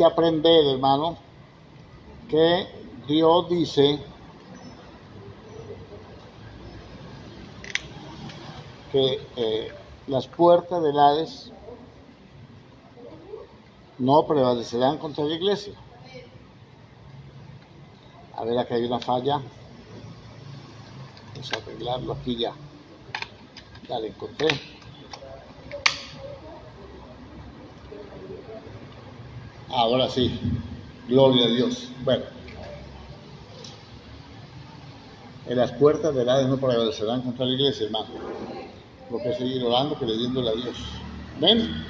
que aprender, hermano, que Dios dice que las puertas del Hades no prevalecerán contra la iglesia. A ver, aquí hay una falla. Vamos a arreglarlo aquí ya. Ya la encontré. Ahora sí. Gloria a Dios. Bueno. En las puertas del Hades no prevalecerán contra la iglesia, hermano. Lo que es seguir orando, creyéndole a Dios. ¿Ven?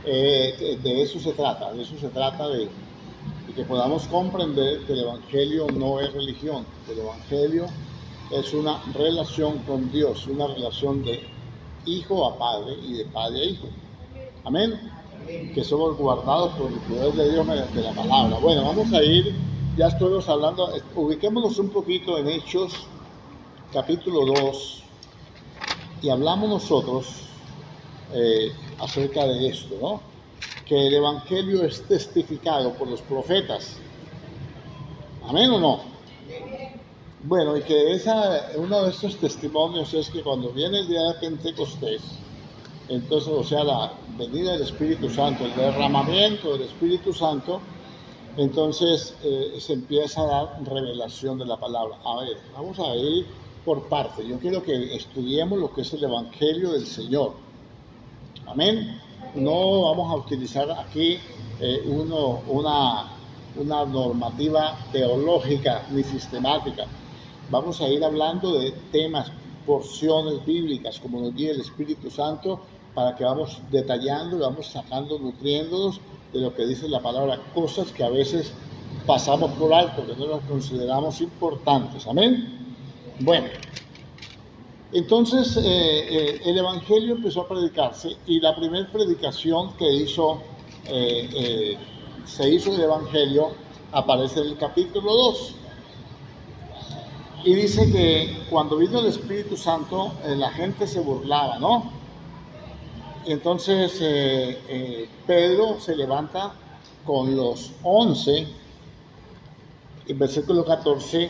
De eso se trata. De eso se trata de que podamos comprender que el Evangelio no es religión. Que el Evangelio es una relación con Dios, una relación de hijo a padre y de padre a hijo. Amén. Que somos guardados por el poder de Dios mediante la palabra. Bueno, vamos a ir, ya estuvimos hablando, ubiquémonos un poquito en Hechos, capítulo 2, y hablamos nosotros acerca de esto, ¿no? Que el Evangelio es testificado por los profetas. ¿Amén o no? Bueno, y que uno de estos testimonios es que cuando viene el día de Pentecostés, entonces, o sea, la venida del Espíritu Santo, el derramamiento del Espíritu Santo, entonces se empieza a dar revelación de la palabra. A ver, vamos a ir por parte. Yo quiero que estudiemos lo que es el Evangelio del Señor. Amén. No vamos a utilizar aquí una normativa teológica ni sistemática. Vamos a ir hablando de temas, porciones bíblicas, como nos dice el Espíritu Santo, para que vamos detallando y vamos sacando, nutriéndonos de lo que dice la palabra, cosas que a veces pasamos por alto, que no las consideramos importantes. Amén. Bueno, entonces el Evangelio empezó a predicarse y la primera predicación que se hizo del Evangelio aparece en el capítulo 2. Y dice que cuando vino el Espíritu Santo, la gente se burlaba, ¿no? Y entonces Pedro se levanta con los 11, en versículo 14,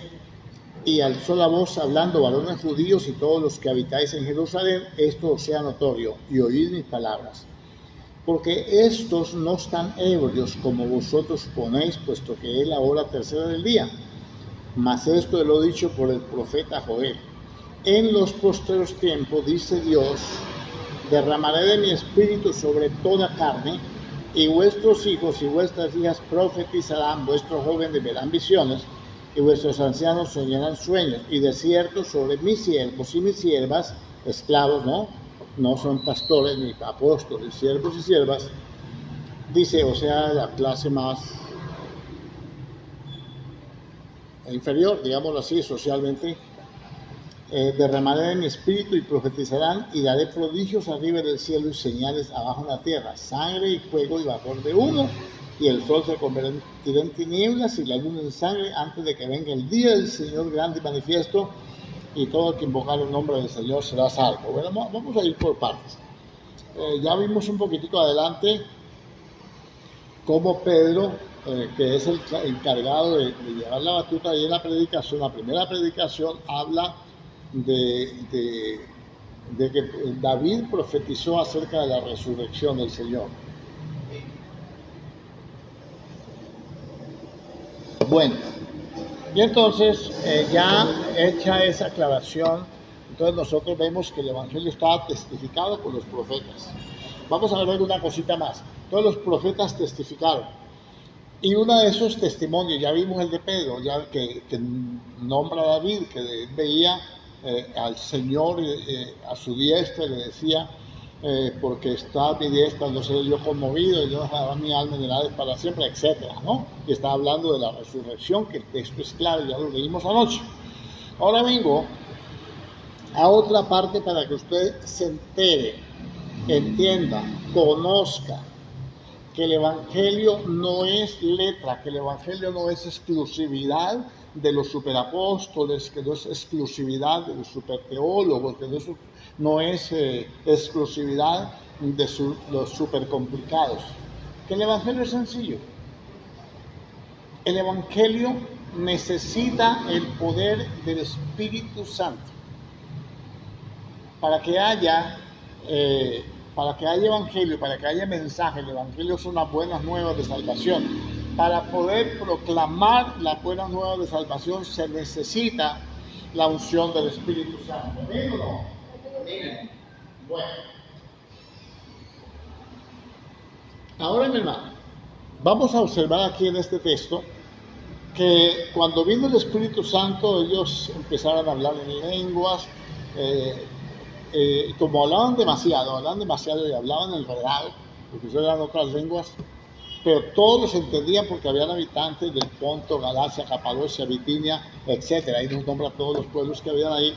y alzó la voz hablando: varones judíos y todos los que habitáis en Jerusalén, esto os sea notorio, y oíd mis palabras. Porque estos no están ebrios como vosotros ponéis, puesto que es la hora tercera del día. Mas esto lo he dicho por el profeta Joel. En los postreros tiempos, dice Dios, derramaré de mi espíritu sobre toda carne, y vuestros hijos y vuestras hijas profetizarán, vuestros jóvenes verán visiones, y vuestros ancianos soñarán sueños. Y de cierto sobre mis siervos y mis siervas, esclavos, no son pastores ni apóstoles, siervos y siervas, dice, o sea, la clase más inferior, digámoslo así, socialmente, derramaré de mi espíritu y profetizarán, y daré prodigios arriba del cielo y señales abajo en la tierra, sangre y fuego y vapor de humo, y el sol se convertirá en tinieblas y la luna en sangre antes de que venga el día del Señor grande y manifiesto, y todo el que invocar el nombre del Señor será salvo. Bueno, vamos a ir por partes. Ya vimos un poquitico adelante cómo Pedro, que es el encargado de llevar la batuta ahí en la predicación, la primera predicación habla de que David profetizó acerca de la resurrección del Señor. Bueno, y entonces ya hecha esa aclaración, entonces nosotros vemos que el Evangelio estaba testificado por los profetas. Vamos a ver alguna cosita más. Todos los profetas testificaron. Y uno de esos testimonios, ya vimos el de Pedro, ya que nombra a David, que veía al Señor a su diestra y le decía, porque está a mi diestra, no seré yo conmovido, y yo dejaré mi alma en el Hades para siempre, etcétera, ¿no? Y está hablando de la resurrección, que el texto es claro, ya lo leímos anoche. Ahora vengo a otra parte para que usted se entere, entienda, conozca que el Evangelio no es letra, que el Evangelio no es exclusividad de los superapóstoles, que no es exclusividad de los superteólogos, que no es exclusividad de los supercomplicados. Que el Evangelio es sencillo. El Evangelio necesita el poder del Espíritu Santo. Para que haya evangelio, para que haya mensaje, el evangelio son las buenas nuevas de salvación. Para poder proclamar las buenas nuevas de salvación se necesita la unción del Espíritu Santo. ¿Amén o no? Amén. Bueno. Ahora, mi hermano, vamos a observar aquí en este texto que cuando vino el Espíritu Santo, ellos empezaron a hablar en lenguas. Como hablaban demasiado y hablaban enredado, porque eso eran otras lenguas, pero todos los entendían porque habían habitantes del Ponto, Galacia, Capadocia, Bitinia, etc. Ahí nos nombra todos los pueblos que habían ahí.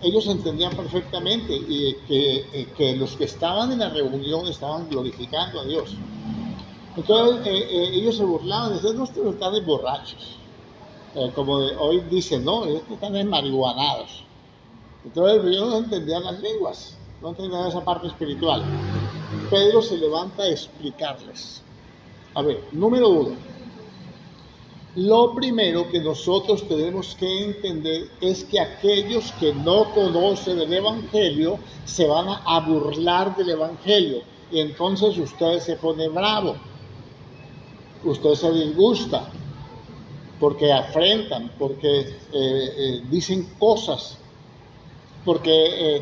Ellos entendían perfectamente y que los que estaban en la reunión estaban glorificando a Dios. Entonces ellos se burlaban, decían, no, estos están borrachos. Como hoy dicen, no, estos están marihuanados. Entonces ellos no entendían las lenguas, no entendían esa parte espiritual. Pedro se levanta a explicarles. A ver, número 1. Lo primero que nosotros tenemos que entender es que aquellos que no conocen el Evangelio se van a burlar del Evangelio. Y entonces usted se pone bravo, usted se disgusta, porque afrentan, porque dicen cosas. Porque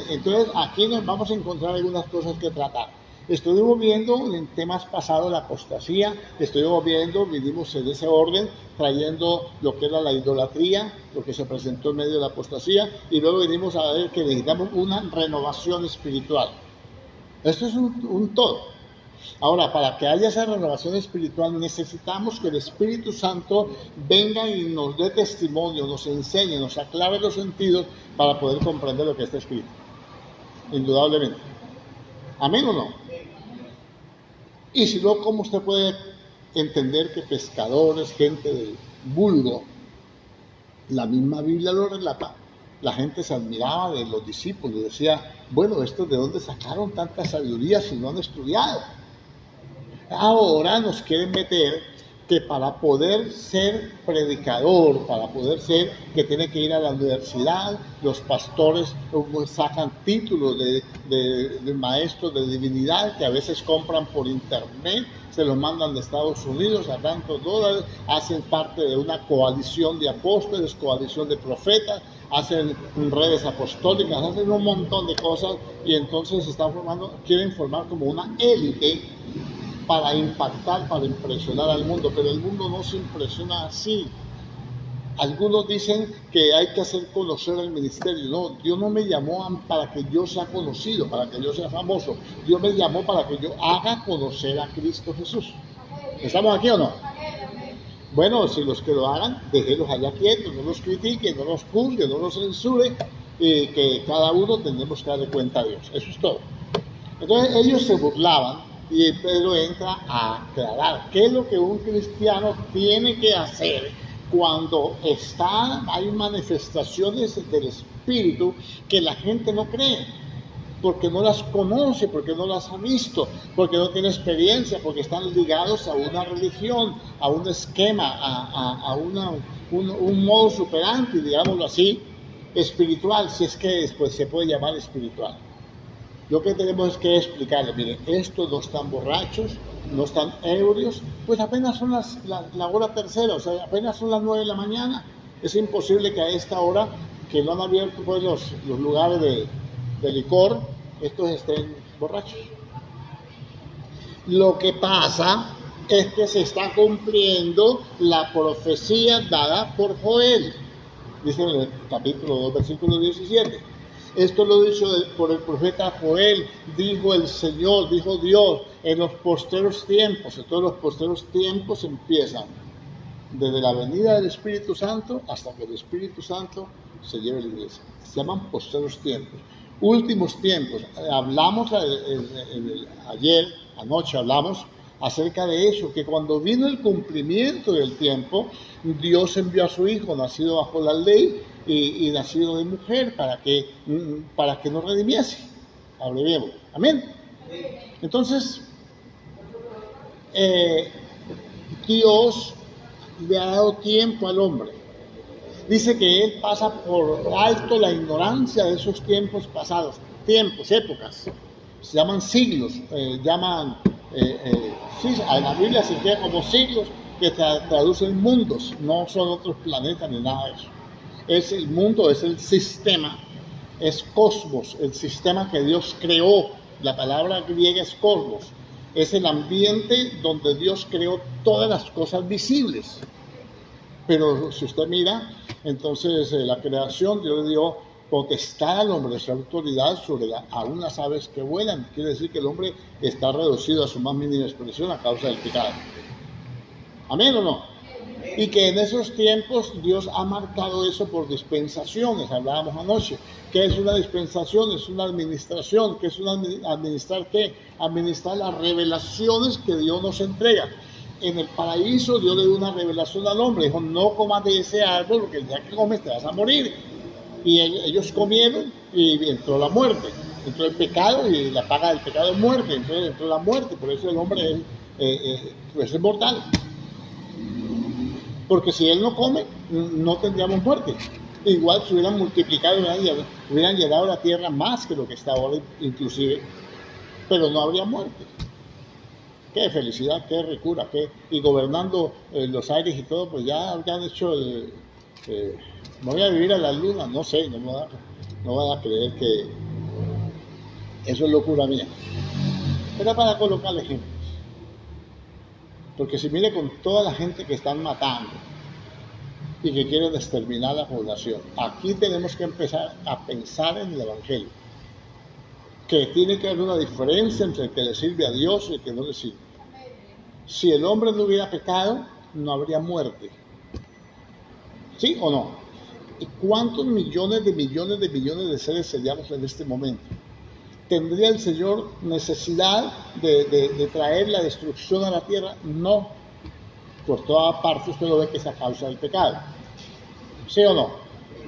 entonces aquí nos vamos a encontrar algunas cosas que tratar. Estuvimos viendo en temas pasados la apostasía, vinimos en ese orden, trayendo lo que era la idolatría, lo que se presentó en medio de la apostasía, y luego venimos a ver que necesitamos una renovación espiritual. Esto es un todo. Ahora, para que haya esa renovación espiritual necesitamos que el Espíritu Santo venga y nos dé testimonio, nos enseñe, nos aclare los sentidos para poder comprender lo que está escrito. Indudablemente. ¿Amén o no? Y si no, ¿cómo usted puede entender que pescadores, gente del vulgo, la misma Biblia lo relata, la gente se admiraba de los discípulos y decía, bueno, ¿estos de dónde sacaron tanta sabiduría si no han estudiado? Ahora nos quieren meter que para poder ser predicador, para poder ser que tiene que ir a la universidad, los pastores sacan títulos de maestros de divinidad que a veces compran por internet, se los mandan de Estados Unidos a tantos dólares, hacen parte de una coalición de apóstoles, coalición de profetas, hacen redes apostólicas, hacen un montón de cosas y entonces se están quieren formar como una élite para impactar, para impresionar al mundo, pero el mundo no se impresiona así. Algunos dicen que hay que hacer conocer el ministerio. No, Dios no me llamó para que yo sea conocido, para que yo sea famoso. Dios me llamó para que yo haga conocer a Cristo Jesús. ¿Estamos aquí o no? Bueno, si los que lo hagan, déjenlos allá quietos, no los critiquen, no los juzguen, no los censuren, y que cada uno tendremos que darle cuenta a Dios. Eso es todo. Entonces ellos se burlaban. Y Pedro entra a aclarar qué es lo que un cristiano tiene que hacer cuando hay manifestaciones del Espíritu que la gente no cree, porque no las conoce, porque no las ha visto, porque no tiene experiencia, porque están ligados a una religión, a un esquema, a un modo superante, digámoslo así, espiritual, si es que después se puede llamar espiritual. Lo que tenemos es que explicarle, miren, estos no están borrachos, no están ebrios, pues apenas son la hora tercera, o sea, apenas son las 9 de la mañana. Es imposible que a esta hora, que no han abierto pues, los lugares de licor, estos estén borrachos. Lo que pasa es que se está cumpliendo la profecía dada por Joel, dice en el capítulo 2, versículo 17. Esto lo dicho por el profeta Joel, dijo el Señor, dijo Dios, en los postreros tiempos. Entonces los postreros tiempos empiezan desde la venida del Espíritu Santo hasta que el Espíritu Santo se lleve a la iglesia. Se llaman postreros tiempos. Últimos tiempos. Hablamos anoche hablamos acerca de eso, que cuando vino el cumplimiento del tiempo, Dios envió a su Hijo, nacido bajo la ley, y nacido de mujer para que nos redimiese. Hablemos. Amén. Entonces, Dios le ha dado tiempo al hombre. Dice que Él pasa por alto la ignorancia de esos tiempos pasados, tiempos, épocas, se llaman siglos, sí, en la Biblia se queda como siglos, que traducen mundos, no son otros planetas ni nada de eso. Es el mundo, es el sistema, es cosmos, el sistema que Dios creó. La palabra griega es cosmos, es el ambiente donde Dios creó todas las cosas visibles. Pero si usted mira, entonces la creación, Dios le dio potestad al hombre, esa autoridad sobre aún las aves que vuelan. Quiere decir que el hombre está reducido a su más mínima expresión a causa del pecado. ¿Amén o no? Y que en esos tiempos Dios ha marcado eso por dispensaciones. Hablábamos anoche. ¿Qué es una dispensación? Es una administración. ¿Qué es administrar qué? Administrar las revelaciones que Dios nos entrega. En el paraíso Dios le dio una revelación al hombre. Dijo, no comas de ese árbol porque el día que comes te vas a morir. Y ellos comieron y entró la muerte. Entró el pecado y la paga del pecado es muerte. Entonces entró la muerte. Por eso el hombre es mortal. Porque si él no come, no tendríamos muerte. Igual se hubieran multiplicado, hubieran llenado la tierra más que lo que está ahora inclusive, pero no habría muerte. Qué felicidad, qué ricura, y gobernando los aires y todo, pues ya habrían hecho me voy a vivir a la luna, no sé, no van a creer que eso es locura mía. Era para colocar ejemplos. Porque si mire con toda la gente que están matando y que quieren exterminar la población, aquí tenemos que empezar a pensar en el Evangelio, que tiene que haber una diferencia entre el que le sirve a Dios y el que no le sirve. Si el hombre no hubiera pecado, no habría muerte. ¿Sí o no? ¿Y cuántos millones de seres seríamos en este momento? ¿Tendría el Señor necesidad de traer la destrucción a la tierra? No. Por todas partes usted lo ve que es a causa del pecado. ¿Sí o no?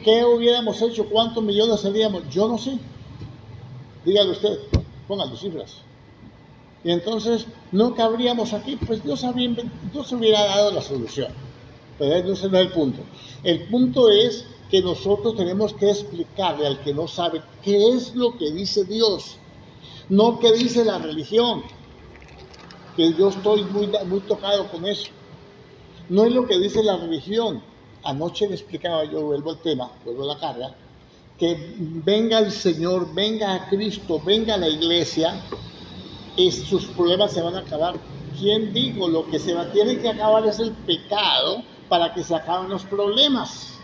¿Qué hubiéramos hecho? ¿Cuántos millones seríamos? Yo no sé. Dígale usted, póngale cifras. Y entonces no cabríamos aquí, pues Dios hubiera dado la solución. Pero ese no es el punto. El punto es que nosotros tenemos que explicarle al que no sabe qué es lo que dice Dios, no qué dice la religión, que yo estoy muy tocado con eso. No es lo que dice la religión. Anoche le explicaba yo, vuelvo al tema, vuelvo a la carga, que venga el Señor, venga a Cristo, venga a la iglesia, y sus problemas se van a acabar. ¿Quién dijo? Lo que tiene que acabar es el pecado para que se acaben los problemas.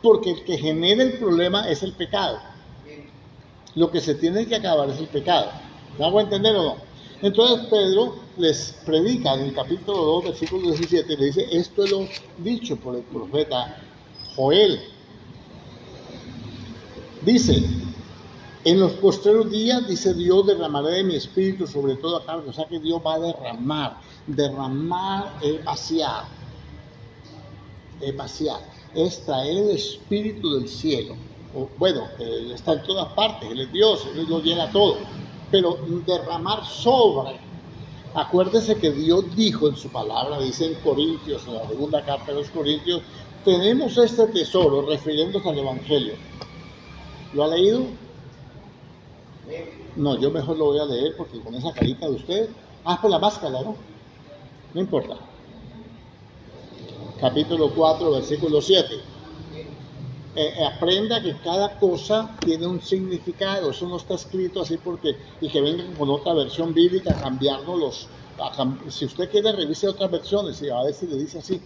Porque el que genera el problema es el pecado. Lo que se tiene que acabar es el pecado. ¿Me hago entender o no? Entonces Pedro les predica en el capítulo 2, versículo 17, le dice, esto es lo dicho por el profeta Joel. Dice, en los postreros días, dice Dios, derramaré de mi espíritu sobre toda carne. O sea que Dios va a derramar es vaciar, es traer el espíritu del cielo. Bueno, Él está en todas partes, Él es Dios, Él lo llena todo, pero derramar sobre. Acuérdese que Dios dijo en su palabra, dice en Corintios, en la segunda carta de los Corintios, tenemos este tesoro, refiriéndose al Evangelio. ¿Lo ha leído? No, yo mejor lo voy a leer porque con esa carita de usted, por la máscara, ¿no? No importa. Capítulo 4, versículo 7. Aprenda que cada cosa tiene un significado. Eso no está escrito así y que vengan con otra versión bíblica a cambiarnos si usted quiere revise otras versiones y a veces le dice así,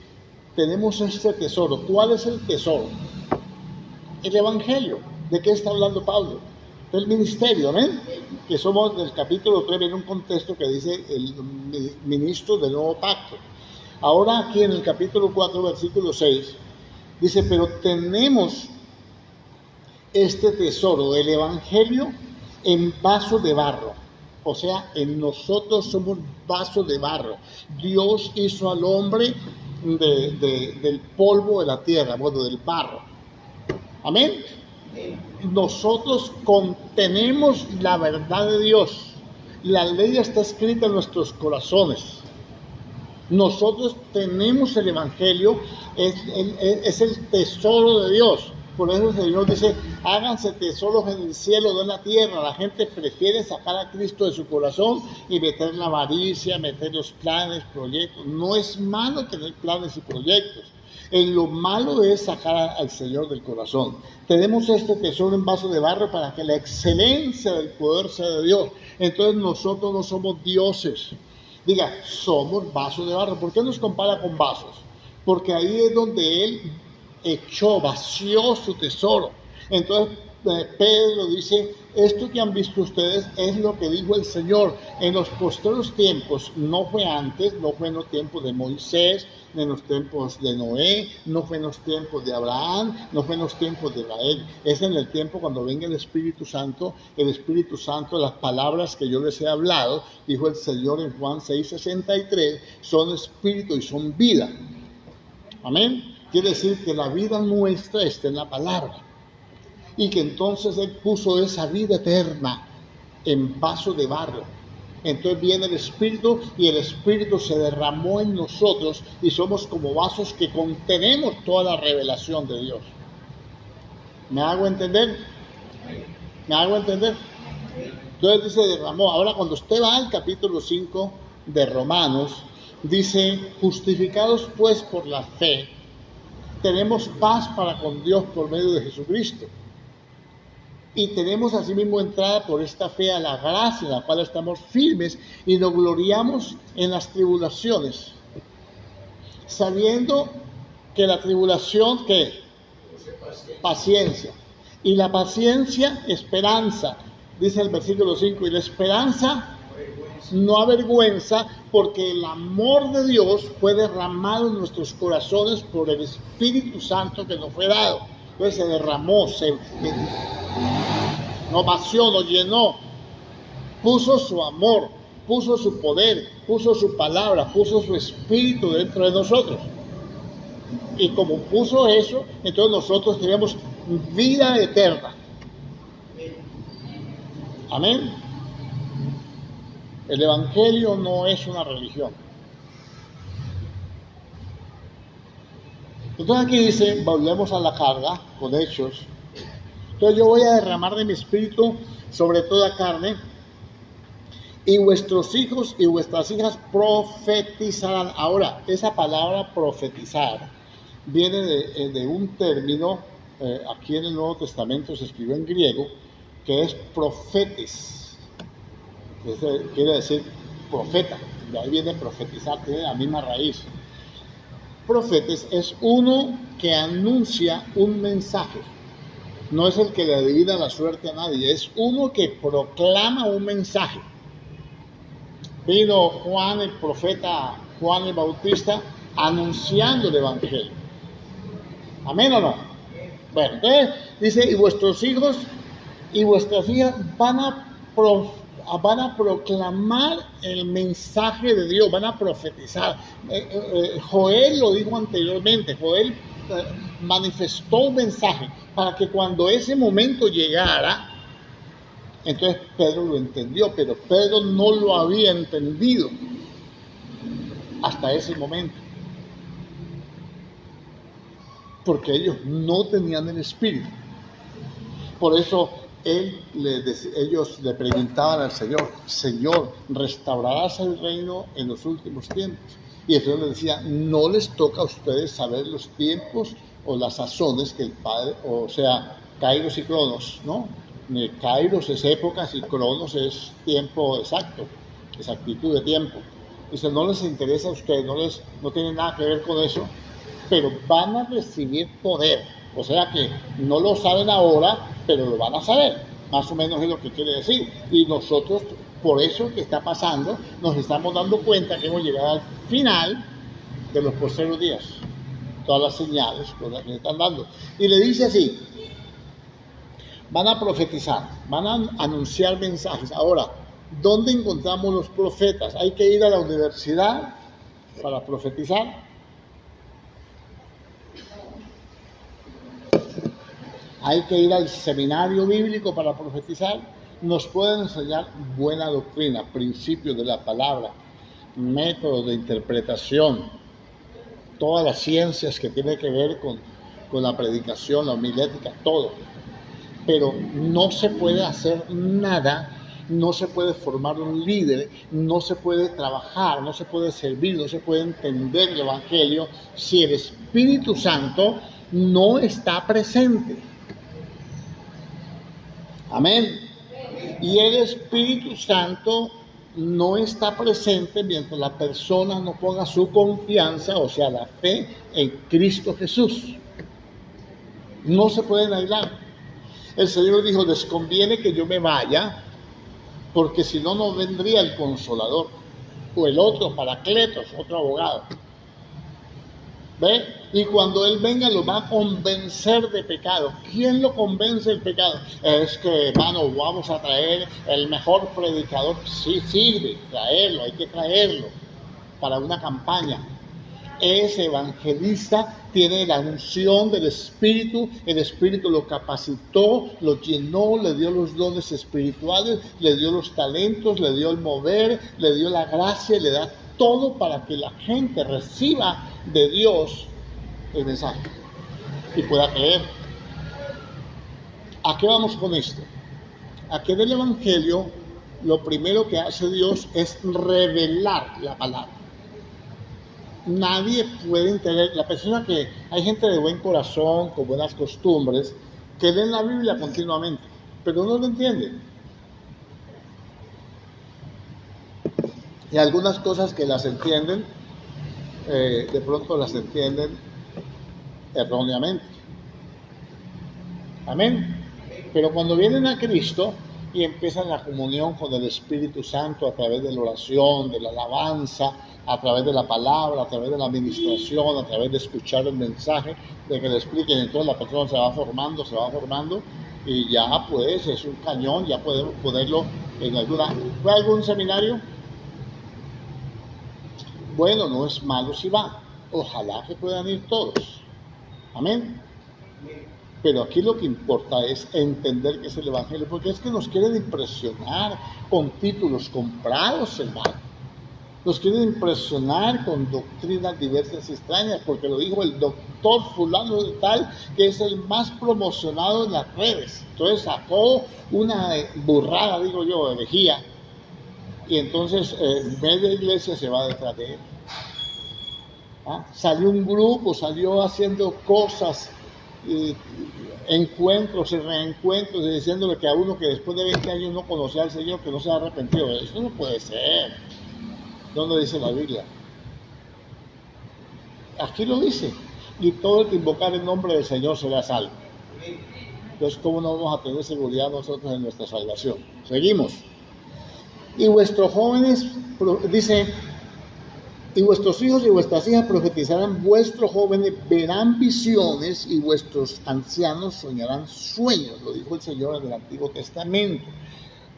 tenemos este tesoro. ¿Cuál es el tesoro? El Evangelio. ¿De qué está hablando Pablo? Del ministerio, ¿ven? Que somos del capítulo 3, viene un contexto que dice el ministro del nuevo pacto. Ahora aquí en el capítulo 4, versículo 6, dice, pero tenemos este tesoro del Evangelio en vaso de barro. O sea, en nosotros somos vasos de barro. Dios hizo al hombre del polvo de la tierra, bueno, del barro. Amén. Nosotros contenemos la verdad de Dios. La ley está escrita en nuestros corazones. Nosotros tenemos el Evangelio, es el tesoro de Dios. Por eso el Señor dice, háganse tesoros en el cielo, no en la tierra. La gente prefiere sacar a Cristo de su corazón y meter la avaricia, meter los planes, proyectos. No es malo tener planes y proyectos. Lo malo es sacar al Señor del corazón. Tenemos este tesoro en vaso de barro para que la excelencia del poder sea de Dios. Entonces nosotros no somos dioses. Diga, somos vasos de barro. ¿Por qué nos compara con vasos? Porque ahí es donde Él vació su tesoro. Entonces Pedro dice, esto que han visto ustedes es lo que dijo el Señor en los postreros tiempos. No fue antes, no fue en los tiempos de Moisés, ni en los tiempos de Noé, no fue en los tiempos de Abraham, no fue en los tiempos de Israel. Es en el tiempo cuando venga el Espíritu Santo, las palabras que yo les he hablado, dijo el Señor en Juan 6:63, son espíritu y son vida. Amén. Quiere decir que la vida nuestra está en la palabra. Y que entonces Él puso esa vida eterna en vaso de barro. Entonces viene el Espíritu y el Espíritu se derramó en nosotros y somos como vasos que contenemos toda la revelación de Dios. ¿Me hago entender? ¿Me hago entender? Entonces dice derramó. Ahora cuando usted va al capítulo 5 de Romanos, dice, justificados pues por la fe, tenemos paz para con Dios por medio de Jesucristo. Y tenemos asimismo entrada por esta fe a la gracia en la cual estamos firmes y nos gloriamos en las tribulaciones, sabiendo que la tribulación, ¿qué? Paciencia. Y la paciencia, esperanza. Dice el versículo 5, y la esperanza no avergüenza, porque el amor de Dios fue derramado en nuestros corazones por el Espíritu Santo que nos fue dado. Entonces se derramó, nos vació, nos llenó, puso su amor, puso su poder, puso su palabra, puso su espíritu dentro de nosotros. Y como puso eso, entonces nosotros tenemos vida eterna. Amén. El Evangelio no es una religión. Entonces aquí dice, volvemos a la carga con Hechos. Entonces yo voy a derramar de mi espíritu sobre toda carne, y vuestros hijos y vuestras hijas profetizarán. Ahora, esa palabra profetizar viene de un término, aquí en el Nuevo Testamento se escribió en griego, que es profetes. Quiere decir profeta, de ahí viene profetizar, tiene la misma raíz. Profetes es uno que anuncia un mensaje. No es el que le adivina la suerte a nadie, es uno que proclama un mensaje. Vino Juan, el profeta Juan el Bautista, anunciando el Evangelio. ¿Amén o no? Bueno, entonces dice, y vuestros hijos y vuestras hijas van a proclamar el mensaje de Dios, van a profetizar. Joel lo dijo anteriormente, Joel manifestó un mensaje para que cuando ese momento llegara, entonces Pedro lo entendió, pero Pedro no lo había entendido hasta ese momento, porque ellos no tenían el Espíritu. Por eso ellos le preguntaban al Señor, Señor, ¿restaurarás el reino en los últimos tiempos? Y el Señor les decía, no les toca a ustedes saber los tiempos o las sazones que el Padre, o sea, Kairos y Cronos, ¿no? Kairos es épocas y Cronos es tiempo exacto, exactitud de tiempo. Dice, no les interesa a ustedes, no tienen nada que ver con eso, pero van a recibir poder. O sea que no lo saben ahora, pero lo van a saber. Más o menos es lo que quiere decir. Y nosotros, por eso que está pasando, nos estamos dando cuenta que hemos llegado al final de los postreros días. Todas las señales que le están dando. Y le dice así, van a profetizar, van a anunciar mensajes. Ahora, ¿dónde encontramos los profetas? ¿Hay que ir a la universidad para profetizar? ¿Hay que ir al seminario bíblico para profetizar? Nos pueden enseñar buena doctrina, principios de la palabra, métodos de interpretación, todas las ciencias que tienen que ver con la predicación, la homilética, todo. Pero no se puede hacer nada, no se puede formar un líder, no se puede trabajar, no se puede servir, no se puede entender el Evangelio si el Espíritu Santo no está presente. Amén. Y el Espíritu Santo no está presente mientras la persona no ponga su confianza, o sea, la fe en Cristo Jesús. No se pueden aislar. El Señor dijo, les conviene que yo me vaya, porque si no, no vendría el Consolador, o el otro Paracletos, otro abogado. ¿Ve? Y cuando Él venga lo va a convencer de pecado. ¿Quién lo convence del pecado? Es que, hermano, vamos a traer el mejor predicador. Sí sirve, traerlo, hay que traerlo para una campaña. Ese evangelista tiene la unción del Espíritu, el Espíritu lo capacitó, lo llenó, le dio los dones espirituales, le dio los talentos, le dio el mover, le dio la gracia, le da todo para que la gente reciba de Dios el mensaje y pueda creer. ¿A qué vamos con esto? A que del Evangelio lo primero que hace Dios es revelar la palabra. Nadie puede entender, la persona que, hay gente de buen corazón, con buenas costumbres, que leen la Biblia continuamente, pero no lo entienden. Y algunas cosas que las entienden, de pronto las entienden erróneamente. Amén. Pero cuando vienen a Cristo y empiezan la comunión con el Espíritu Santo a través de la oración, de la alabanza, a través de la palabra, a través de la administración, a través de escuchar el mensaje, de que le expliquen, entonces la persona se va formando y ya pues es un cañón, ya podemos ponerlo en alguna... ¿Fue a algún seminario? Bueno, no es malo si va, ojalá que puedan ir todos. Amén. Pero aquí lo que importa es entender qué es el Evangelio, porque es que nos quieren impresionar con títulos comprados, hermano. Nos quieren impresionar con doctrinas diversas y extrañas, porque lo dijo el doctor fulano de tal, que es el más promocionado en las redes. Entonces sacó una burrada, digo yo, herejía, y entonces media iglesia se va detrás de él. ¿Ah? Salió un grupo, salió haciendo cosas, encuentros y reencuentros, y diciéndole que a uno que después de 20 años no conocía al Señor, que no se ha arrepentido. Eso no puede ser. ¿Dónde dice la Biblia? Aquí lo dice. Y todo el que invocar el nombre del Señor será salvo. Entonces, ¿cómo no vamos a tener seguridad nosotros en nuestra salvación? Seguimos. Y vuestros jóvenes, dice, y vuestros hijos y vuestras hijas profetizarán, vuestros jóvenes verán visiones y vuestros ancianos soñarán sueños. Lo dijo el Señor en el Antiguo Testamento.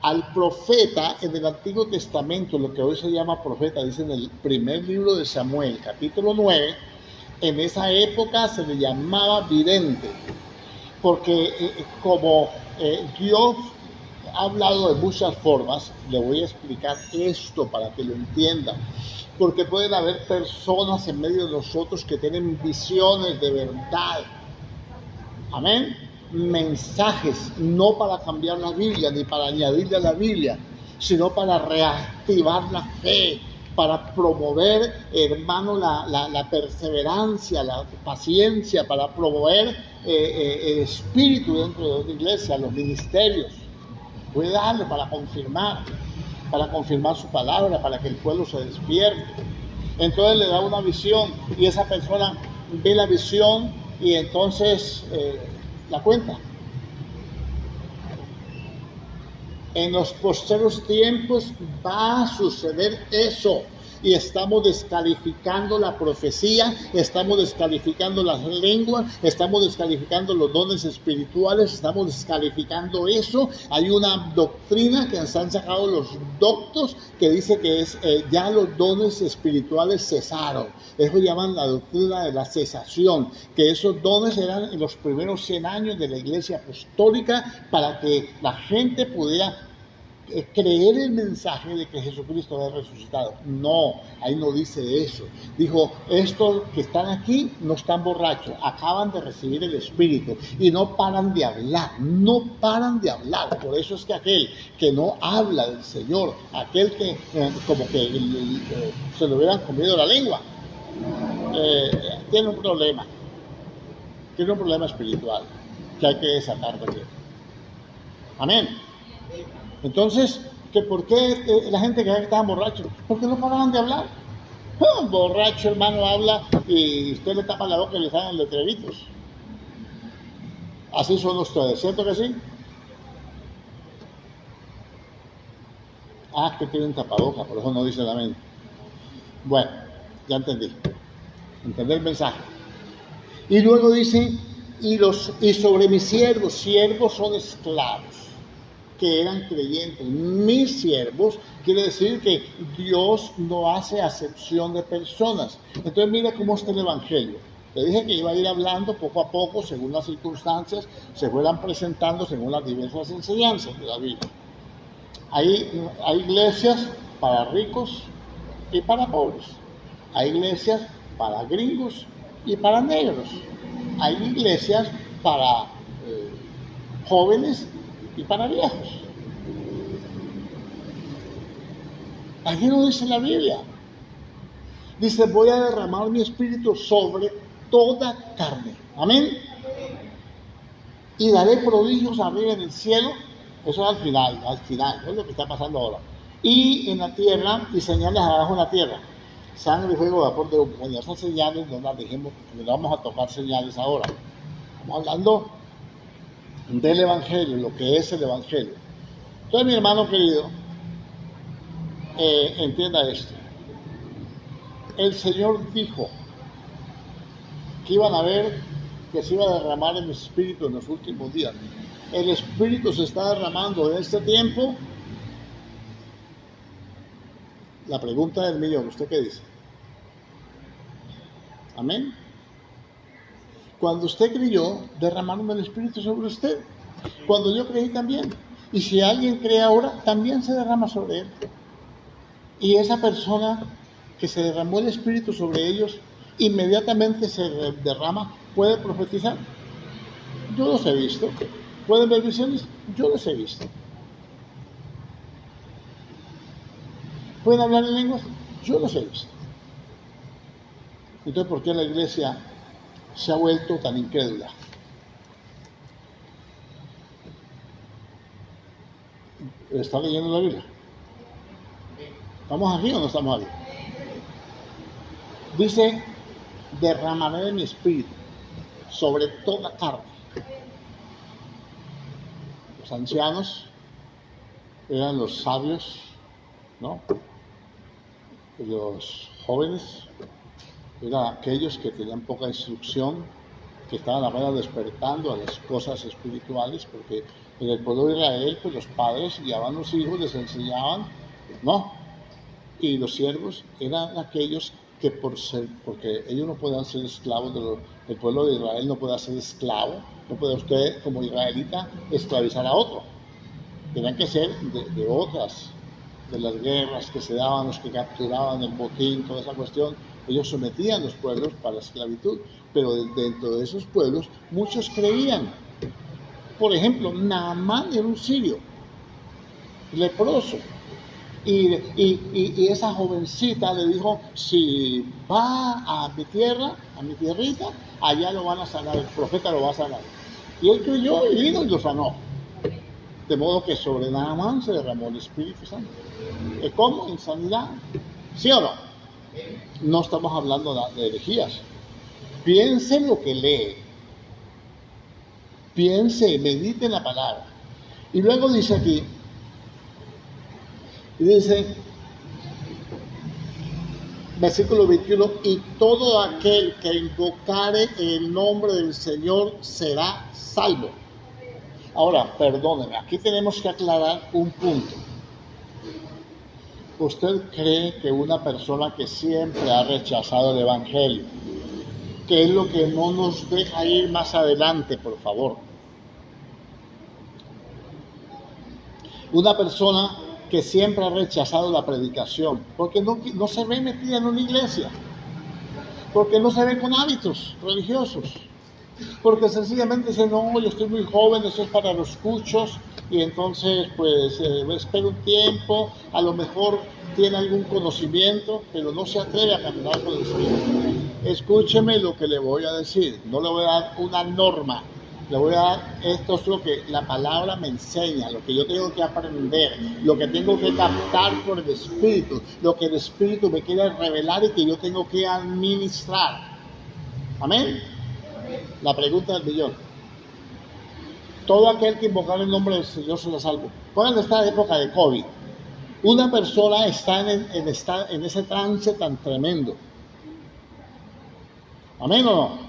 Al profeta en el Antiguo Testamento, lo que hoy se llama profeta, dice en el primer libro de Samuel, capítulo 9, en esa época se le llamaba vidente, porque como Dios ha hablado de muchas formas, le voy a explicar esto para que lo entiendan, porque pueden haber personas en medio de nosotros que tienen visiones de verdad. Amén. Mensajes, no para cambiar la Biblia ni para añadirle a la Biblia, sino para reactivar la fe, para promover, hermano, la perseverancia, la paciencia, para promover el espíritu dentro de una iglesia, los ministerios. Puede darle para confirmar su palabra, para que el pueblo se despierte. Entonces le da una visión y esa persona ve la visión y entonces la cuenta. En los postreros tiempos va a suceder eso. Y estamos descalificando la profecía, estamos descalificando las lenguas, estamos descalificando los dones espirituales, estamos descalificando eso. Hay una doctrina que se han sacado los doctos que dice que es ya los dones espirituales cesaron. Eso llaman la doctrina de la cesación, que esos dones eran en los primeros 100 años de la iglesia apostólica para que la gente pudiera creer el mensaje de que Jesucristo ha resucitado. No, ahí no dice eso. Dijo, estos que están aquí no están borrachos, acaban de recibir el Espíritu y no paran de hablar, no paran de hablar. Por eso es que aquel que no habla del Señor, aquel que como que se le hubieran comido la lengua, tiene un problema espiritual que hay que desatar de él. Amén. Entonces, ¿por qué la gente creía que estaban borrachos? Porque no paraban de hablar. Un borracho, hermano, habla y usted le tapa la boca y le salen letreritos. Así son ustedes, ¿cierto que sí? Que tienen tapaboca, por eso no dicen amén. Bueno, ya entendí. Entendí el mensaje. Y luego dice, y sobre mis siervos son esclavos que eran creyentes. Mis siervos quiere decir que Dios no hace acepción de personas. Entonces mira cómo está el Evangelio. Le dije que iba a ir hablando poco a poco, según las circunstancias, se fueran presentando según las diversas enseñanzas de la Biblia. Hay iglesias para ricos y para pobres. Hay iglesias para gringos y para negros. Hay iglesias para jóvenes y para viejos. Aquí no dice la Biblia. Dice, voy a derramar mi espíritu sobre toda carne. Amén. Y daré prodigios arriba en el cielo. Eso es al final, eso es lo que está pasando ahora. Y en la tierra, y señales abajo en la tierra. Sangre, fuego, vapor de humo. Bueno, esas señales no las dijimos, porque no vamos a tocar señales ahora. Estamos hablando del Evangelio, lo que es el Evangelio. Entonces, mi hermano querido, entienda esto. El Señor dijo que iban a ver que se iba a derramar el Espíritu en los últimos días. El Espíritu se está derramando en este tiempo. La pregunta del millón, ¿usted qué dice? Amén. Cuando usted creyó, derramaron el Espíritu sobre usted. Cuando yo creí también. Y si alguien cree ahora, también se derrama sobre él. Y esa persona que se derramó el Espíritu sobre ellos, inmediatamente se derrama, puede profetizar. Yo los he visto. ¿Pueden ver visiones? Yo los he visto. ¿Pueden hablar en lenguas? Yo los he visto. Entonces, ¿por qué la iglesia se ha vuelto tan incrédula? ¿Está leyendo la Biblia? ¿Estamos aquí o no estamos aquí? Dice, derramaré de mi espíritu sobre toda carne. Los ancianos eran los sabios, ¿no? Los jóvenes eran aquellos que tenían poca instrucción, que estaban apenas despertando a las cosas espirituales, porque en el pueblo de Israel, pues los padres guiaban a los hijos, les enseñaban, ¿no? Y los siervos eran aquellos que porque ellos no podían ser esclavos el pueblo de Israel no puede ser esclavo, no puede usted como israelita esclavizar a otro. Tenían que ser de otras, de las guerras que se daban, los que capturaban el botín, toda esa cuestión. Ellos sometían los pueblos para la esclavitud, pero dentro de esos pueblos muchos creían. Por ejemplo, Naamán era un sirio, leproso. Y esa jovencita le dijo, si va a mi tierra, a mi tierrita, allá lo van a sanar, el profeta lo va a sanar. Y él creyó y vino y lo sanó. De modo que sobre Naamán se derramó el Espíritu Santo. ¿Cómo? En sanidad. ¿Sí o no? No estamos hablando de herejías. Piense en lo que lee. Piense, medite en la palabra. Y luego dice aquí, versículo 21, y todo aquel que invocare el nombre del Señor será salvo. Ahora, perdóneme, aquí tenemos que aclarar un punto. ¿Usted cree que una persona que siempre ha rechazado el Evangelio, que es lo que no nos deja ir más adelante, por favor? Una persona que siempre ha rechazado la predicación, porque no se ve metida en una iglesia, porque no se ve con hábitos religiosos, porque sencillamente dice, no, yo estoy muy joven, eso es para los cuchos, y entonces pues espero un tiempo, a lo mejor tiene algún conocimiento, pero no se atreve a caminar con el Señor. Escúcheme lo que le voy a decir, no le voy a dar una norma, le voy a dar, esto es lo que la palabra me enseña, lo que yo tengo que aprender, lo que tengo que captar por el Espíritu, lo que el Espíritu me quiere revelar y que yo tengo que administrar. Amén. La pregunta del millón. Todo aquel que invocar el nombre del Señor será salvo. Pongan esta época de COVID. Una persona está en ese trance tan tremendo. ¿Amén o no?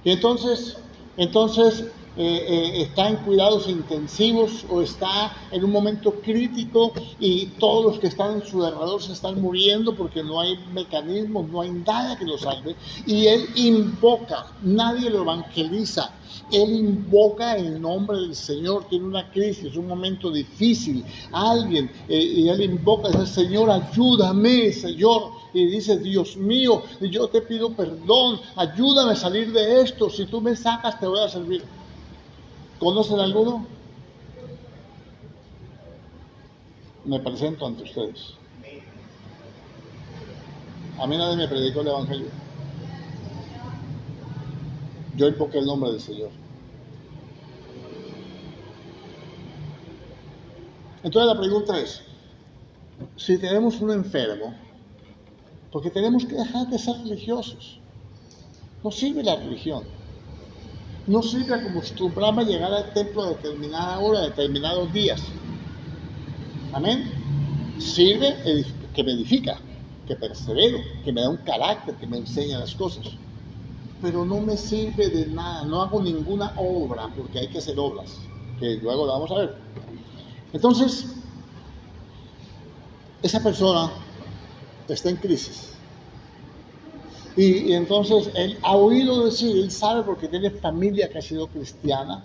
Y entonces está en cuidados intensivos o está en un momento crítico y todos los que están en su alrededor se están muriendo porque no hay mecanismos, no hay nada que lo salve. Y él invoca, nadie lo evangeliza. Él invoca el nombre del Señor, tiene una crisis, un momento difícil, alguien, y él invoca, dice, Señor, ayúdame, Señor, y dice, Dios mío, yo te pido perdón, ayúdame a salir de esto, si tú me sacas te voy a servir. ¿Conocen alguno? Me presento ante ustedes. A mí nadie me predicó el Evangelio. Yo invoqué el nombre del Señor. Entonces la pregunta es, si tenemos un enfermo, porque tenemos que dejar de ser religiosos. No sirve la religión. No sirve acostumbrarme a llegar al templo a determinada hora, a determinados días. Amén. Sirve que me edifica, que persevero, que me da un carácter, que me enseña las cosas. Pero no me sirve de nada, no hago ninguna obra, porque hay que hacer obras, que luego la vamos a ver. Entonces, esa persona está en crisis. Y entonces él ha oído decir, él sabe porque tiene familia que ha sido cristiana,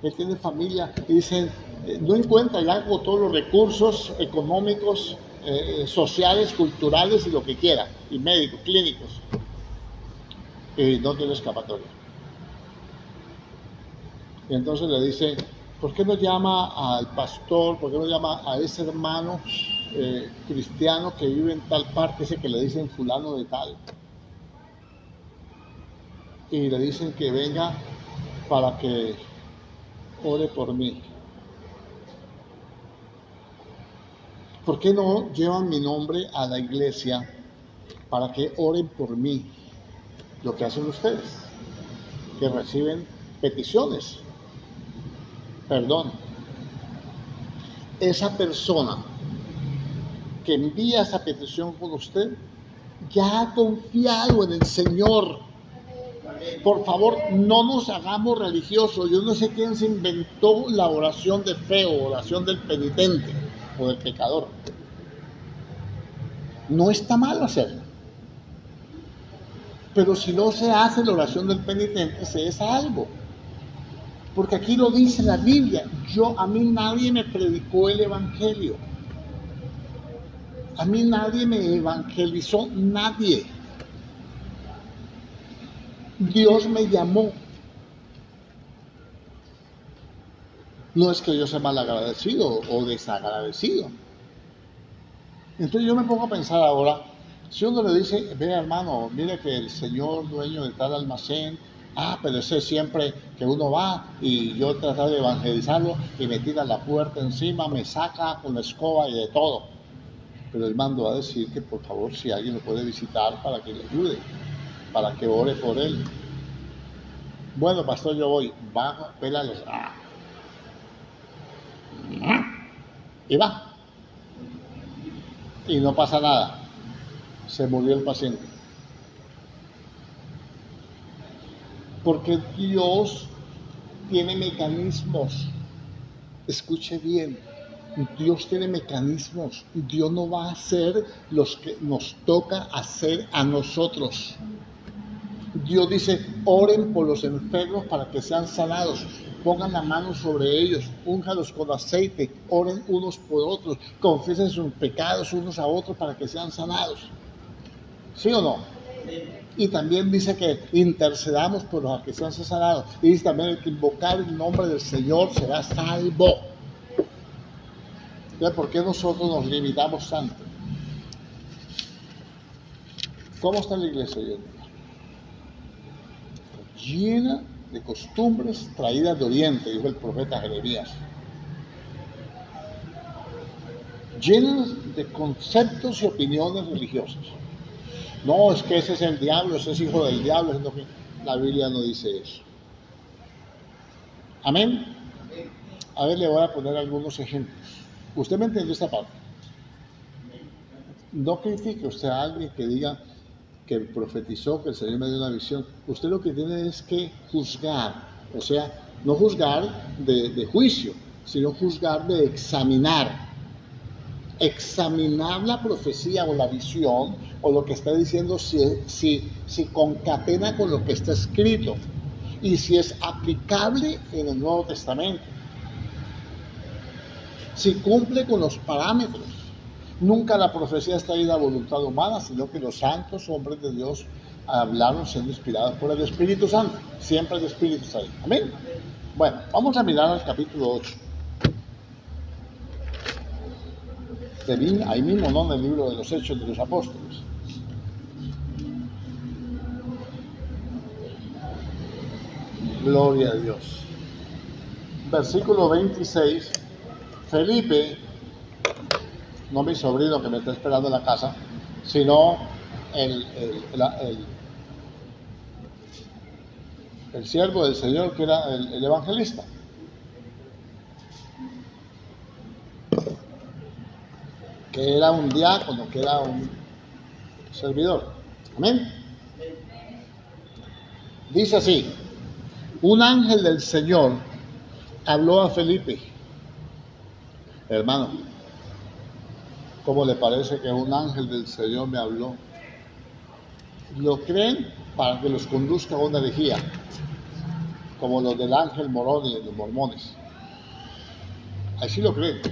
él tiene familia y dice, no encuentra, ya agotó los recursos económicos, sociales, culturales y lo que quiera, y médicos, clínicos, y no tiene escapatoria. Y entonces le dice, ¿por qué no llama al pastor, por qué no llama a ese hermano cristiano que vive en tal parte, ese que le dicen fulano de tal? Y le dicen que venga para que ore por mí. ¿Por qué no llevan mi nombre a la iglesia para que oren por mí? Lo que hacen ustedes, que reciben peticiones. Perdón. Esa persona que envía esa petición con usted ya ha confiado en el Señor. Por favor, no nos hagamos religiosos. Yo no sé quién se inventó la oración de fe o oración del penitente o del pecador. No está mal hacerlo. Pero si no se hace la oración del penitente, se es algo. Porque aquí lo dice la Biblia. A mí nadie me predicó el Evangelio. A mí nadie me evangelizó, nadie. Dios me llamó. No es que yo sea malagradecido o desagradecido. Entonces yo me pongo a pensar ahora, si uno le dice, ve hermano, mire que el señor dueño de tal almacén, pero ese siempre que uno va y yo tratar de evangelizarlo y me tira la puerta encima, me saca con la escoba y de todo. Pero el mando va a decir que por favor si alguien lo puede visitar para que le ayude, para que ore por él. Bueno, pastor, yo voy, va, pélalos. Y va. Y no pasa nada. Se murió el paciente. Porque Dios tiene mecanismos. Escuche bien. Dios tiene mecanismos. Dios no va a hacer los que nos toca hacer a nosotros. Dios dice, oren por los enfermos para que sean sanados. pongan la mano sobre ellos, únjalos con aceite, oren unos por otros, confiesen sus pecados unos a otros para que sean sanados. ¿Sí o no? Y también dice que intercedamos por los que sean sanados. Y dice también el que invocar el nombre del Señor será salvo. Entonces, ¿por qué nosotros nos limitamos tanto? ¿Cómo está la iglesia hoy en día? Llena de costumbres traídas de Oriente, dijo el profeta Jeremías. Llenas de conceptos y opiniones religiosas. No, es que ese es el diablo, ese es hijo del diablo. La Biblia no dice eso. Amén. A ver, le voy a poner algunos ejemplos. ¿Usted me entendió esta parte? No critique usted a alguien que diga que profetizó, que el Señor me dio una visión. Usted lo que tiene es que juzgar, o sea, no juzgar de juicio, sino juzgar de examinar. Examinar la profecía o la visión o lo que está diciendo si concatena con lo que está escrito y si es aplicable en el Nuevo Testamento, si cumple con los parámetros. Nunca la profecía está ahí de voluntad humana, sino que los santos hombres de Dios hablaron siendo inspirados por el Espíritu Santo. Siempre el Espíritu está ahí. Amén. Bueno, vamos a mirar al capítulo 8. Ahí mismo, ¿no? En el libro de los Hechos de los Apóstoles. Gloria a Dios. Versículo 26. Felipe, no mi sobrino que me está esperando en la casa, sino el siervo del Señor, que era el evangelista. Que era un diácono, que era un servidor. Amén. Dice así: un ángel del Señor habló a Felipe. Hermano, ¿cómo le parece que un ángel del Señor me habló? Lo creen para que los conduzca a una herejía, como los del ángel Morón y los mormones. Así lo creen.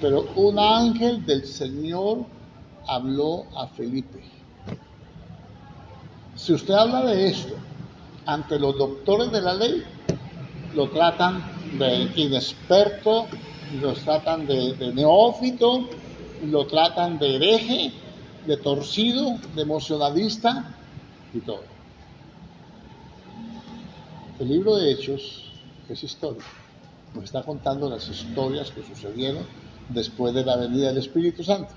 Pero un ángel del Señor habló a Felipe. Si usted habla de esto ante los doctores de la ley, lo tratan de inexperto, lo tratan de neófito, lo tratan de hereje, de torcido, de emocionalista y todo. El libro de Hechos es historia. Nos está contando las historias que sucedieron después de la venida del Espíritu Santo.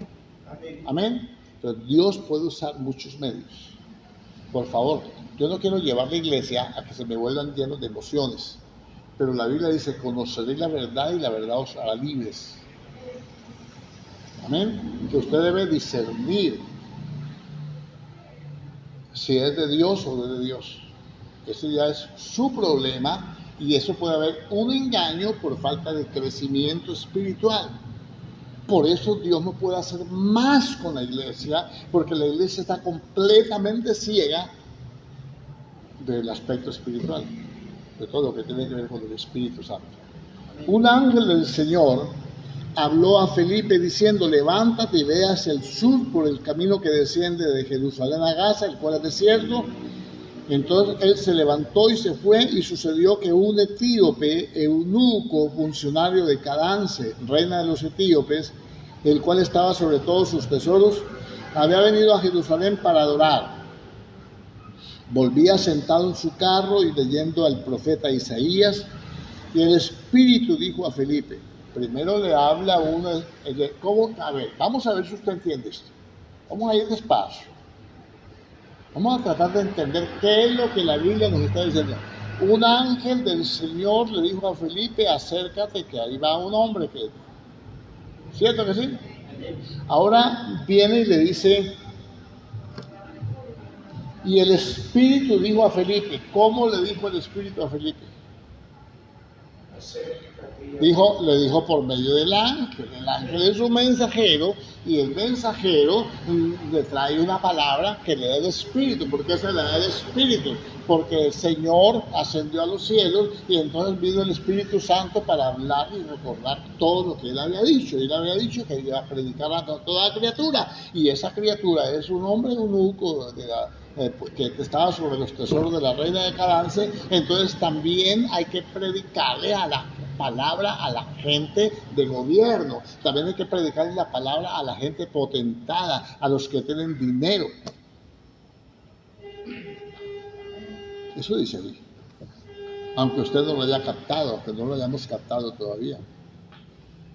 Amén. Pero Dios puede usar muchos medios. Por favor, yo no quiero llevar la iglesia a que se me vuelvan llenos de emociones. Pero la Biblia dice: conoceréis la verdad y la verdad os hará libres. Amén. Que usted debe discernir si es de Dios o no es de Dios. Ese ya es su problema, y eso puede haber un engaño por falta de crecimiento espiritual. Por eso Dios no puede hacer más con la iglesia, porque la iglesia está completamente ciega del aspecto espiritual, de todo lo que tiene que ver con el Espíritu Santo. Un ángel del Señor habló a Felipe diciendo: levántate y ve hacia el sur por el camino que desciende de Jerusalén a Gaza, el cual es desierto. Entonces él se levantó y se fue, y sucedió que un etíope, eunuco, funcionario de Cadance, reina de los etíopes, el cual estaba sobre todos sus tesoros, había venido a Jerusalén para adorar. Volvía sentado en su carro y leyendo al profeta Isaías, y el Espíritu dijo a Felipe, primero le habla uno, ¿cómo? A ver, vamos a ver si usted entiende esto. Vamos a ir despacio. Vamos a tratar de entender qué es lo que la Biblia nos está diciendo. Un ángel del Señor le dijo a Felipe: acércate, que ahí va un hombre que... ¿Cierto que sí? Ahora viene y le dice: y el Espíritu dijo a Felipe. ¿Cómo le dijo el Espíritu a Felipe? Le dijo por medio del ángel. El ángel es un mensajero y el mensajero le trae una palabra que le da el Espíritu. ¿Por qué se le da el Espíritu? Porque el Señor ascendió a los cielos y entonces vino el Espíritu Santo para hablar y recordar todo lo que Él había dicho. Él había dicho que iba a predicar a toda criatura, y esa criatura es un hombre eunuco que estaba sobre los tesoros de la reina de Calance. Entonces también hay que predicarle a la palabra a la gente de gobierno, también hay que predicarle la palabra a la gente potentada, a los que tienen dinero. Eso dice ahí, aunque usted no lo haya captado, aunque no lo hayamos captado todavía.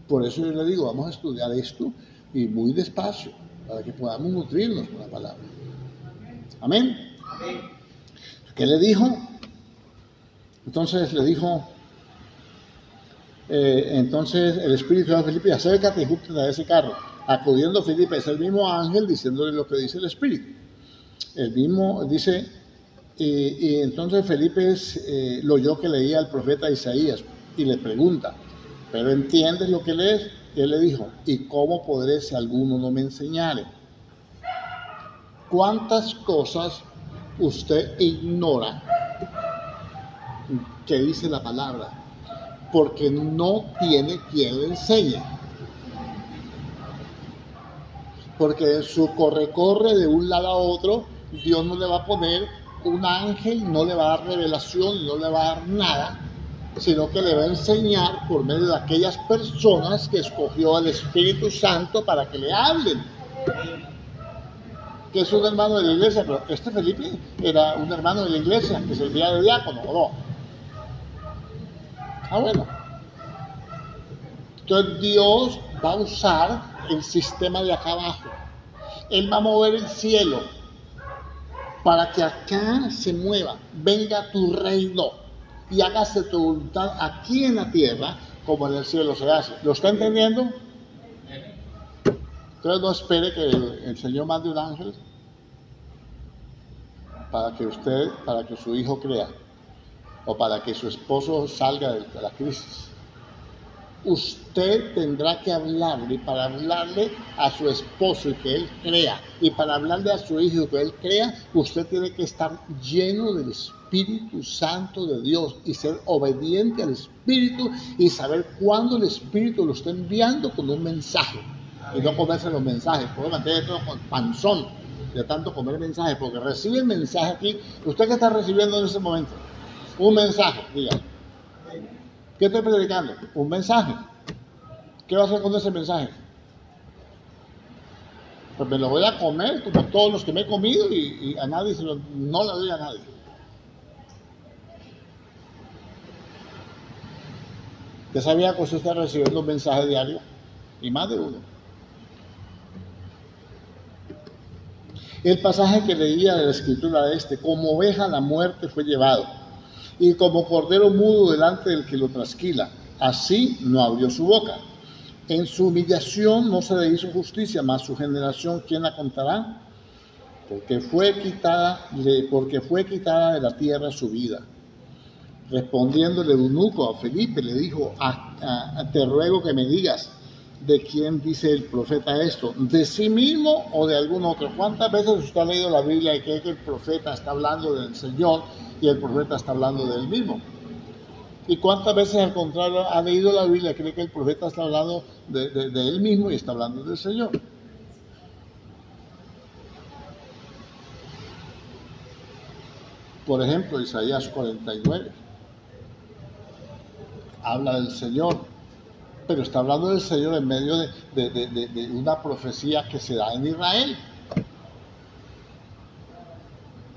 Por eso yo le digo, vamos a estudiar esto y muy despacio, para que podamos nutrirnos con la palabra. Amén. ¿Qué le dijo? Entonces le dijo, entonces el Espíritu dijo a Felipe: acércate y júntate a ese carro. Acudiendo Felipe, es el mismo ángel diciéndole lo que dice el Espíritu. El mismo dice, y entonces Felipe lo oyó que leía el profeta Isaías y le pregunta: ¿pero entiendes lo que lees? Y él le dijo: ¿y cómo podré si alguno no me enseñare? ¿Cuántas cosas usted ignora que dice la palabra porque no tiene quien le enseñe? Porque en su corre de un lado a otro, Dios no le va a poner un ángel, no le va a dar revelación, no le va a dar nada, sino que le va a enseñar por medio de aquellas personas que escogió el Espíritu Santo para que le hablen. Que es un hermano de la iglesia, pero este Felipe era un hermano de la iglesia que servía de diácono, ¿o no? Bueno. Entonces Dios va a usar el sistema de acá abajo. Él va a mover el cielo para que acá se mueva, venga tu reino y hágase tu voluntad aquí en la tierra como en el cielo se hace. ¿Lo está entendiendo? Entonces no espere que el Señor mande un ángel para que su hijo crea, o para que su esposo salga de la crisis. Usted tendrá que hablarle, y para hablarle a su esposo y que él crea, y para hablarle a su hijo y que él crea, usted tiene que estar lleno del Espíritu Santo de Dios y ser obediente al Espíritu y saber cuándo el Espíritu lo está enviando con un mensaje, y no comerse los mensajes. Puede mantener todo con panzón de tanto comer mensajes, porque recibe el mensaje aquí. ¿Usted qué está recibiendo en ese momento? Un mensaje, diga. ¿Qué estoy predicando? Un mensaje. ¿Qué va a hacer con ese mensaje? Pues me lo voy a comer como todos los que me he comido, y a nadie no lo doy a nadie. ¿Usted sabía que usted está recibiendo un mensaje diario? Y más de uno. El pasaje que leía de la escritura como oveja a la muerte fue llevado, y como cordero mudo delante del que lo trasquila, así no abrió su boca. En su humillación no se le hizo justicia, mas su generación, ¿quién la contará? Porque fue quitada de la tierra su vida. Respondiendo el eunuco a Felipe, le dijo: te ruego que me digas, ¿de quién dice el profeta esto? ¿De sí mismo o de algún otro? ¿Cuántas veces usted ha leído la Biblia y cree que el profeta está hablando del Señor y el profeta está hablando de él mismo? ¿Y cuántas veces al contrario ha leído la Biblia y cree que el profeta está hablando de él mismo y está hablando del Señor? Por ejemplo, Isaías 49 habla del Señor, pero está hablando del Señor en medio de una profecía que se da en Israel.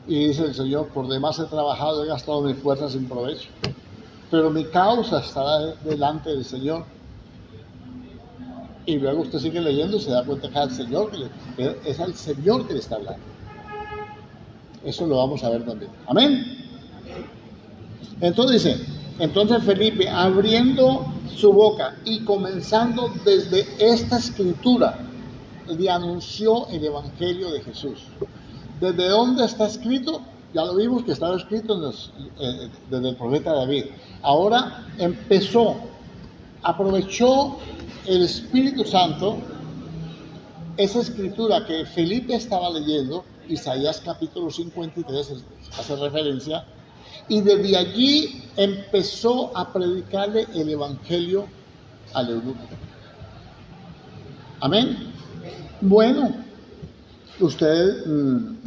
Y dice el Señor: por demás he trabajado, he gastado mis fuerzas sin provecho, pero mi causa estará delante del Señor. Y luego usted sigue leyendo y se da cuenta que es al Señor que le está hablando. Eso lo vamos a ver también. Amén. Entonces dice: entonces Felipe, abriendo su boca y comenzando desde esta escritura, le anunció el evangelio de Jesús. ¿Desde dónde está escrito? Ya lo vimos que estaba escrito desde el profeta David. Ahora empezó aprovechó el Espíritu Santo esa escritura que Felipe estaba leyendo, Isaías capítulo 53 hace referencia, y desde allí empezó a predicarle el evangelio al eunuco. Amén. Bueno, usted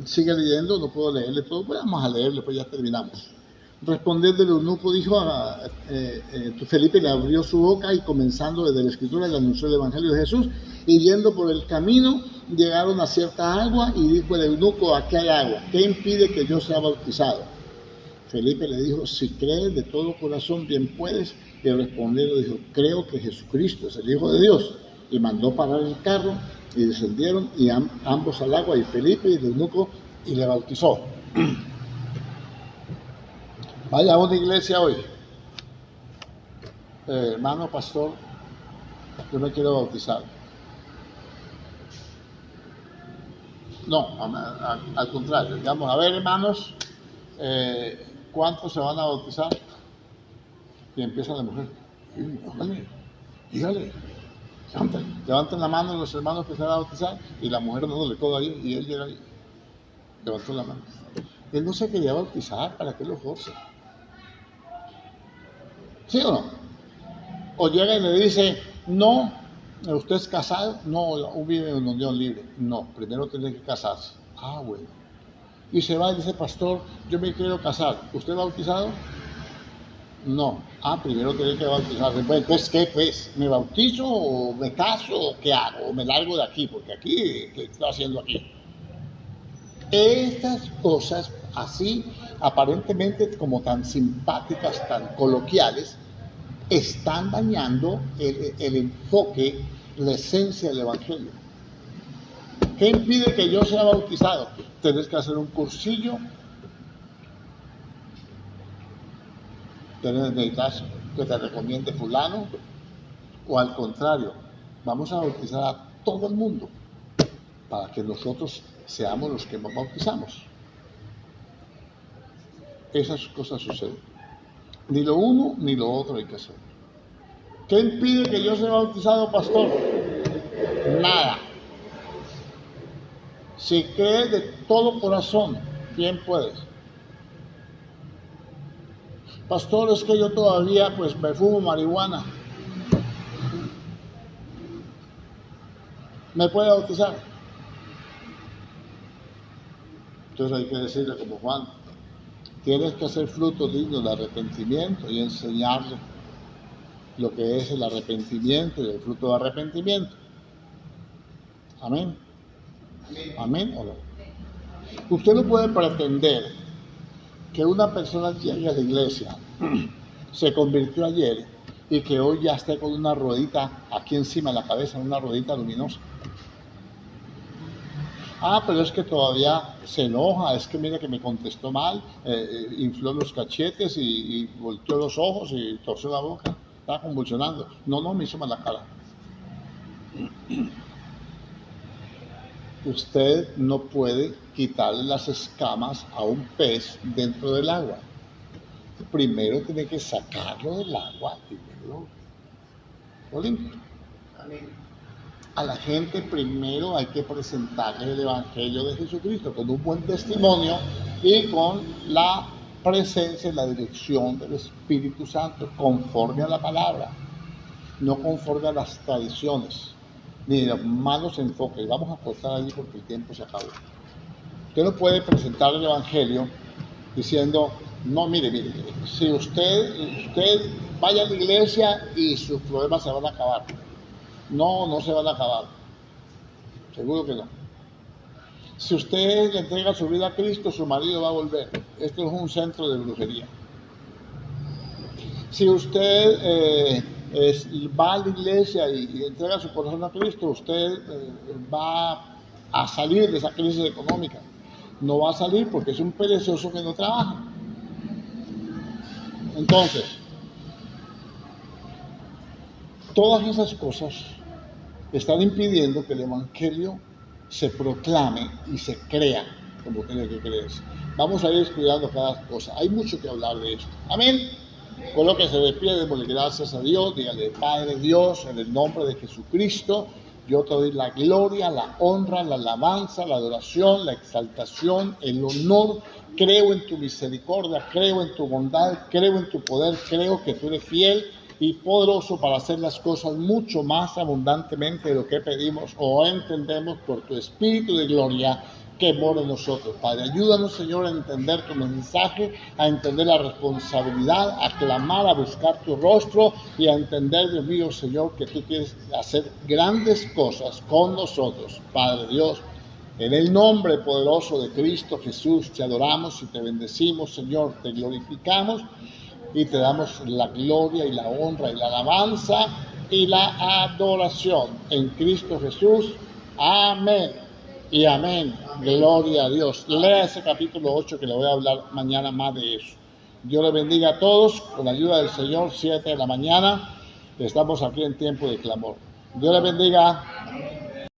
sigue leyendo, no puedo leerle todo, pues vamos a leerle, pues ya terminamos. Respondiendo el eunuco dijo Felipe le abrió su boca y comenzando desde la escritura le anunció el evangelio de Jesús, y yendo por el camino llegaron a cierta agua y dijo el eunuco: aquí hay agua, ¿qué impide que yo sea bautizado? Felipe le dijo: si crees de todo corazón bien puedes. Y respondió le dijo: creo que Jesucristo es el Hijo de Dios. Y mandó parar el carro y descendieron y ambos al agua, y Felipe y el eunuco, y le bautizó. Vaya a una iglesia hoy, hermano pastor, yo me quiero bautizar. No, al contrario, digamos, a ver, hermanos, ¿cuántos se van a bautizar? Y empieza la mujer: dígale, levanten la mano los hermanos que se van a bautizar, y la mujer no le codo ahí, y él llega ahí, levantó la mano. Él no se quería bautizar, ¿para qué lo force? ¿Sí o no? O llega y le dice: no, ¿usted es casado? No, vive en unión libre. No, primero tiene que casarse. Ah, bueno. Y se va y dice: pastor, yo me quiero casar. ¿Usted es bautizado? No. Ah, primero tiene que bautizarse. Pues, entonces, ¿qué? Pues, ¿me bautizo o me caso o qué hago? ¿O me largo de aquí? Porque aquí, ¿qué estoy haciendo aquí? Estas cosas así, aparentemente como tan simpáticas, tan coloquiales, están dañando el enfoque, la esencia del evangelio. ¿Qué impide que yo sea bautizado? Tienes que hacer un cursillo, necesitas que te recomiende fulano, o al contrario, vamos a bautizar a todo el mundo para que nosotros seamos los que nos bautizamos. Esas cosas suceden. Ni lo uno ni lo otro hay que hacer. ¿Qué impide que yo sea bautizado, pastor? Nada. Si crees de todo corazón, bien puedes. Pastor, es que yo todavía pues me fumo marihuana. ¿Me puede bautizar? Entonces hay que decirle como Juan: tienes que hacer frutos dignos de arrepentimiento y enseñarle lo que es el arrepentimiento y el fruto de arrepentimiento. Amén. Amén o no. Usted no puede pretender que una persona llegue a la iglesia, se convirtió ayer, y que hoy ya esté con una ruedita aquí encima de la cabeza, una ruedita luminosa. Ah, pero es que todavía se enoja, es que mire que me contestó mal, infló los cachetes y volteó los ojos y torció la boca, estaba convulsionando. No, me hizo mala cara. Usted no puede quitarle las escamas a un pez dentro del agua. Primero tiene que sacarlo del agua y luego lo limpia. A la gente primero hay que presentarle el evangelio de Jesucristo con un buen testimonio y con la presencia y la dirección del Espíritu Santo, conforme a la palabra, no conforme a las tradiciones ni los malos enfoques. Vamos a cortar allí porque el tiempo se acabó. Usted no puede presentar el evangelio diciendo: no, mire, si usted vaya a la iglesia y sus problemas se van a acabar. No se van a acabar. Seguro que no. Si usted le entrega su vida a Cristo, su marido va a volver. Esto es un centro de brujería. Si usted va a la iglesia y entrega su corazón a Cristo, usted va a salir de esa crisis económica. No va a salir porque es un perezoso que no trabaja. Entonces, todas esas cosas están impidiendo que el evangelio se proclame y se crea como tiene que creerse. Vamos a ir estudiando cada cosa. Hay mucho que hablar de esto. Amén. Con lo que se despide, démosle gracias a Dios, dígale, Padre Dios, en el nombre de Jesucristo, yo te doy la gloria, la honra, la alabanza, la adoración, la exaltación, el honor. Creo en tu misericordia, creo en tu bondad, creo en tu poder, creo que tú eres fiel y poderoso para hacer las cosas mucho más abundantemente de lo que pedimos o entendemos por tu Espíritu de gloria que mora en nosotros. Padre, ayúdanos, Señor, a entender tu mensaje, a entender la responsabilidad, a clamar, a buscar tu rostro y a entender, Dios mío, Señor, que tú quieres hacer grandes cosas con nosotros. Padre Dios, en el nombre poderoso de Cristo Jesús, te adoramos y te bendecimos, Señor, te glorificamos y te damos la gloria y la honra y la alabanza y la adoración en Cristo Jesús. Amén y amén. Gloria a Dios. Lea ese capítulo 8 que le voy a hablar mañana más de eso. Dios les bendiga a todos. Con la ayuda del Señor, 7 de la mañana. Estamos aquí en tiempo de clamor. Dios les bendiga.